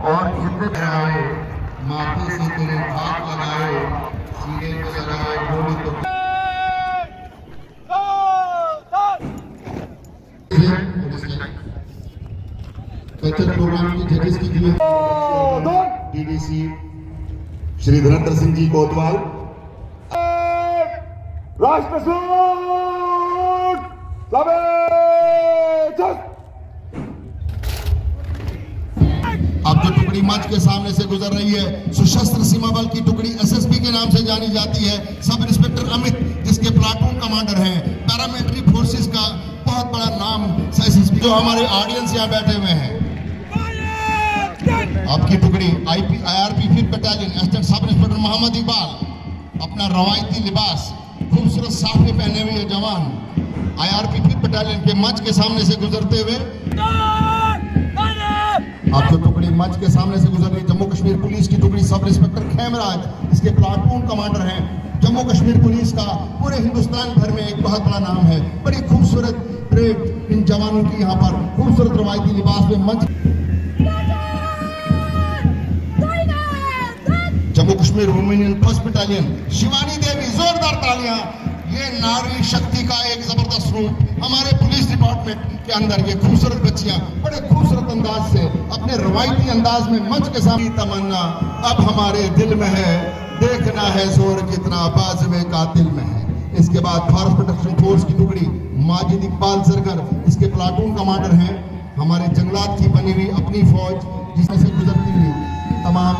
और जितने लगाए माथे से तेरे हाथ लगाए, सीने पे लगाए बोली तो कल्चर प्रोग्राम के जजेस की डीडीसी श्री धीरेन्द्र सिंह जी कोतवाल। अब जो टुकड़ी मंच के सामने से गुजर रही है, सशस्त्र सीमा बल की टुकड़ी एसएसबी के नाम से जानी जाती है। सब इंस्पेक्टर अमित जिसके प्लाटून कमांडर हैं, पैरामिलिट्री फोर्सेस का बहुत बड़ा नाम एसएसबी। जो हमारे ऑडियंस यहाँ बैठे हुए हैं, आपकी टुकड़ी IRP 5th battalion assistant sub inspector Mohammad Iqbal अपना रवायती लिबास खूबसूरत साफे पहने हुए जवान आईआरपी 5th बटालियन के मंच के सामने से गुजरते हुए, आप जो टुकड़ी मंच के सामने से गुजर रही जम्मू कश्मीर पुलिस की टुकड़ी सब इंस्पेक्टर खेमराज इसके प्लाटून कमांडर हैं। जम्मू कश्मीर पुलिस का पूरे हिंदुस्तान भर में एक बहुत बड़ा नाम है। बड़ी खूबसूरत परेड इन जवानों की यहाँ पर खूबसूरत रवायती लिबास में मंच। Jammu Kashmir women 1st battalion Shivani Devi, जोरदार तालियां। ये नारी शक्ति का एक जबरदस्त रूप हमारे पुलिस डिपार्टमेंट के अंदर ये खूबसूरत बच्चियां बड़े खूबसूरत अंदाज से अपने रवायती अंदाज में मंच के सामने। तमन्ना अब हमारे दिल में है, देखना है जोर कितना बाज़ कातिल में है। इसके बाद फॉरेस्ट प्रोटेक्शन फोर्स की टुकड़ी माजिद इकबाल सरगर इसके प्लाटून कमांडर हैं। हमारे जंगलात की बनी हुई अपनी फौज जिसमें से गुजरती हुई तमाम।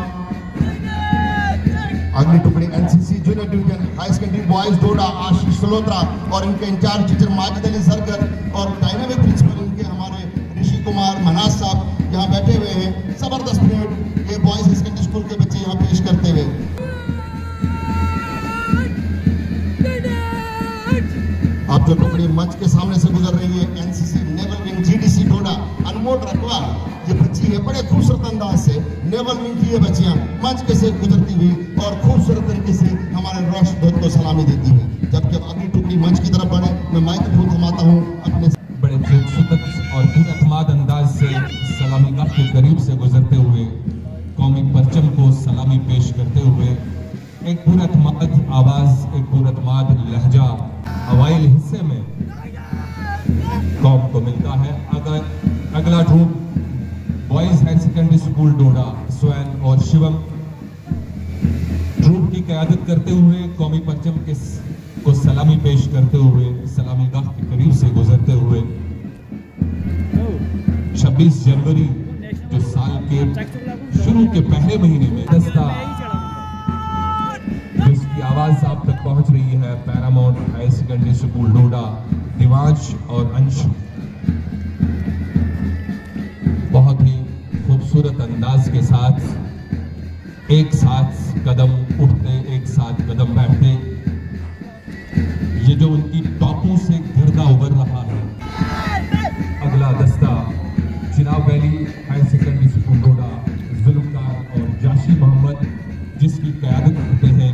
अगली टुकड़ी NCC junior division high secondary boys Doda Ashish Salotra और इनके इंचार्ज टीचर माजिद अली सरगर और डायनामिक प्रिंसिपल इनके हमारे ऋषि कुमार मनाज साहब यहाँ बैठे हुए हैं। जबरदस्त परेड ये बॉयज हाई सेकेंडरी स्कूल के बच्चे यहाँ पेश करते हुए। अब जो टुकड़ी मंच के सामने से गुजर रही है एनसीसी नेवल विंग जीडीसी डोडा अनमोल रकवा, ये बच्ची है बड़े खूबसूरत अंदाज से नेवल विंग की ये बच्चियां मंच के से गुजरती हुई और खूबसूरत तरीके से हमारे राष्ट्रध्वज को सलामी देती है। जबकि अगली टुकड़ी मंच की तरफ बढ़े, मैं माइक्रोफोन थमाता हूँ अपने बड़े खूबसूरत और पुरअतमाद अंदाज से सलामी गाह के करीब से गुजरते हुए कौमी परचम को सलामी पेश करते हुए एक पुरअतमाद आवाज, एक पुरअतमाद लहजा अवाइल हिस्से में कौम को मिलता है। अगला troop boys higher secondary school Doda Swayam और शिवम ट्रूप की क़यादत करते हुए कौमी परचम को सलामी पेश करते हुए सलामी गाह के करीब से गुजरते हुए 26 जनवरी जो साल के शुरू के पहले महीने में दस्ता जिसकी आवाज आप तक पहुंच रही है पैरामाउंट हायर सेकेंडरी स्कूल डोडा दिवांश और अंश बहुत ही खूबसूरत अंदाज के साथ एक साथ कदम उठते, एक साथ कदम बैठते, ये जो उनकी टॉपों से गिरदा उभर रहा है। अगला दस्ता Chenab valley higher secondary school Doda Zulfkar और जाशी मोहम्मद जिसकी क़यादत करते हैं।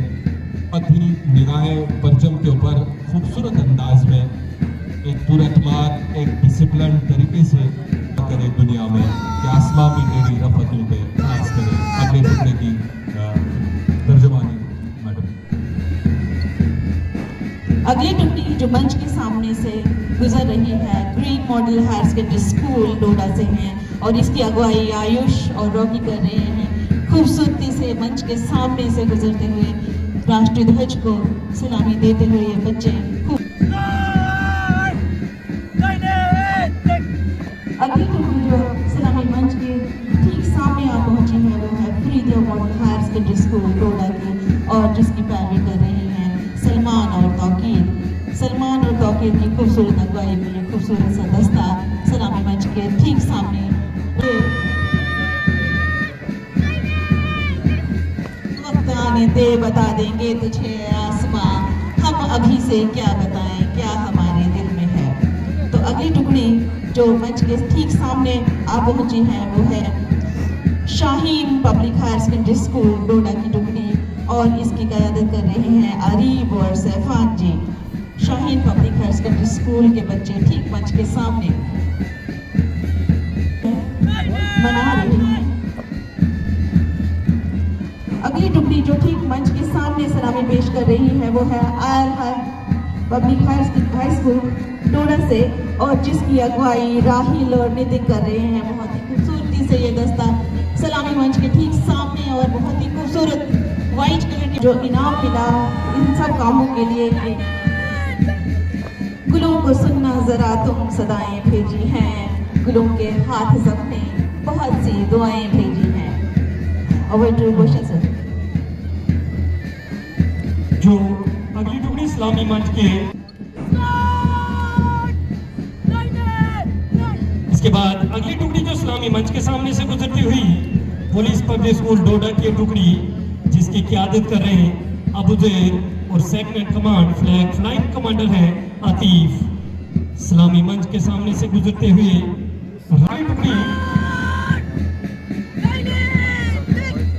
पथी निगाहें परचम के ऊपर खूबसूरत अंदाज में एक पुरअतमाद, एक डिसिप्लिन तरीके से करे दुनिया में कि आसमां भी तेरी रफ़तों पे नाज करे। अगले टुकड़े की तर्जुमानी मैडम। अगली टुकड़ी जो मंच के सामने से गुजर रही है green model higher secondary school Doda से हैं और इसकी अगुवाई आयुष और रॉकी कर रहे हैं। खूबसूरती से मंच के सामने से गुजरते हुए राष्ट्रीय ध्वज को सलामी देते हुए ये बच्चे अगली टुकड़ी जो सलामी मंच के ठीक सामने आप पहुंची है वो है फ्रीदिया model higher secondary school Doda की और जिसकी पैरवी कर रही हैं सलमान और तौकीर। सलमान और तौकीर की खूबसूरत अगुवाई में ये खूबसूरत सा दस्ता सलामी मंच के ठीक सामने। वक्त आने दे बता देंगे तुझे आसमां, हम अभी से क्या बताएं क्या हमारे दिल में है। तो अगली टुकड़ी जो मंच के ठीक सामने आप पहुंची है वो है Shaheen public higher secondary school Doda की टुकड़ी और इसकी क़यादत कर रहे हैं अरीब और Saifan ji. Shaheen public higher secondary school के बच्चे ठीक मंच के सामने मना रहे हैं। अगली टुकड़ी जो ठीक मंच के सामने सलामी पेश कर रही है वो है are public high school Doda से, और जिसकी अगुवाई राहिल और नितिन कर रहे हैं। बहुत ही खूबसूरती से ये दस्ता सलामी मंच के ठीक सामने, और बहुत ही खूबसूरत वाइट कलर के जो इनाम मिला इन सब कामों के लिए। गुलों को सुनना जरा तुम सदाएं भेजी हैं, गुलों के हाथ सबने बहुत सी दुआएं भेजी हैं। Over to question sir. जो अगली टुकड़ी इस्लामी मंच के, इसके बाद अगली टुकड़ी जो इस्लामी मंच के सामने से गुजरती हुई पुलिस पब्लिक स्कूल डोडा की टुकड़ी जिसकी क़यादत कर रहे हैं अबू ज़ैर और second command flag flying commander हैं आतिफ, इस्लामी मंच के सामने से गुजरते हुए राय टुकड़ी।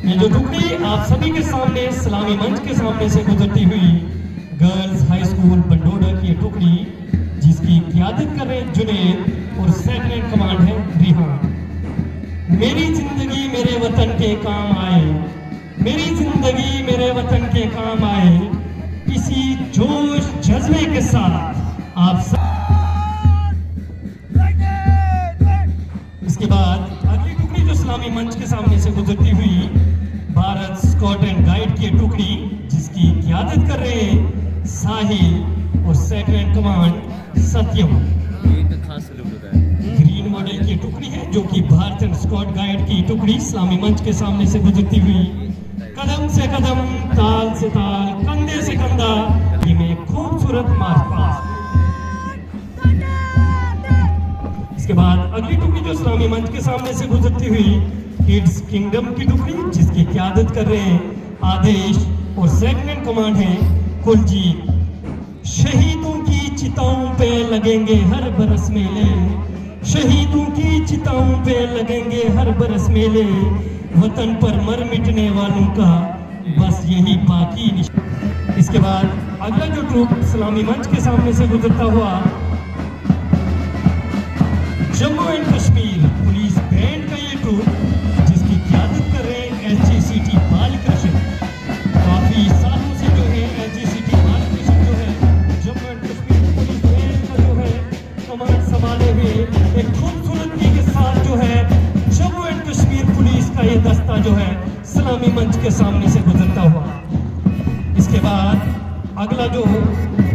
ये जो टुकड़ी आप सभी के सामने इस्लामी मंच के सामने से गुजरती हुई गर्ल्स हाई स्कूल बंडोडा की टुकड़ी जिसकी क़यादत कर रहे जुनैद और सेकंड कमांड है रिहान। मेरी जिंदगी मेरे वतन के काम आए, मेरी जिंदगी मेरे वतन के काम आए, इसी जोश जज्बे के साथ आप सब। इसके बाद अगली टुकड़ी जो इस्लामी मंच के सामने से गुजरती हुई भारत स्काउट एंड गाइड की टुकड़ी जिसकी क़यादत कर रहे हैं साहिल और सेकंड कमांड सत्यम। ग्रीन मॉडल की टुकड़ी है जो कि भारत एंड स्काउट गाइड की टुकड़ी इस्लामी मंच के सामने से गुजरती हुई कदम से कदम ताल से ताल कंधे से कंधा में खूबसूरत मार्च पास्ट। इसके बाद अगली टुकड़ी जो इस्लामी मंच के सामने से गुजरती हुई किड्स किंगडम की टुकड़ी जिसकी क़यादत कर रहे हैं आदेश और सेकंड कमांड है कुलजीत। शहीदों की चिताओं पे लगेंगे हर बरस मेले, शहीदों की चिताओं पे लगेंगे हर बरस मेले, वतन पर मर मिटने वालों का बस यही बाकी निशान। इसके बाद अगला जो ट्रूप इस्लामी मंच के सामने से गुजरता हुआ Jammu and Kashmir police band का ये ट्रूप जिसकी क़यादत कर रहे हैं एसजीसीटी बालकृष्ण। काफी सालों से जो है एसजीसीटी बालकृष्ण जो है Jammu and Kashmir police band का जो है कमांड संभाले हुए एक खूबसूरती के साथ जो है जम्मू एंड कश्मीर पुलिस का ये दस्ता जो है सलामी मंच के सामने से गुजरता हुआ। इसके बाद अगला जो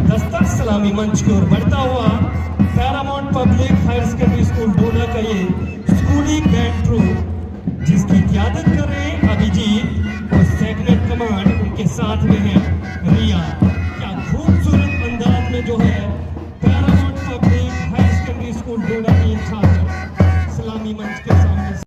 दस्ता सलामी मंच की ओर बढ़ता हुआ Paramount public higher secondary school Doda का ये स्कूली बैंड ट्रूप जिसकी क़यादत कर रहे हैं अभिजीत और सेकंड कमांड उनके साथ में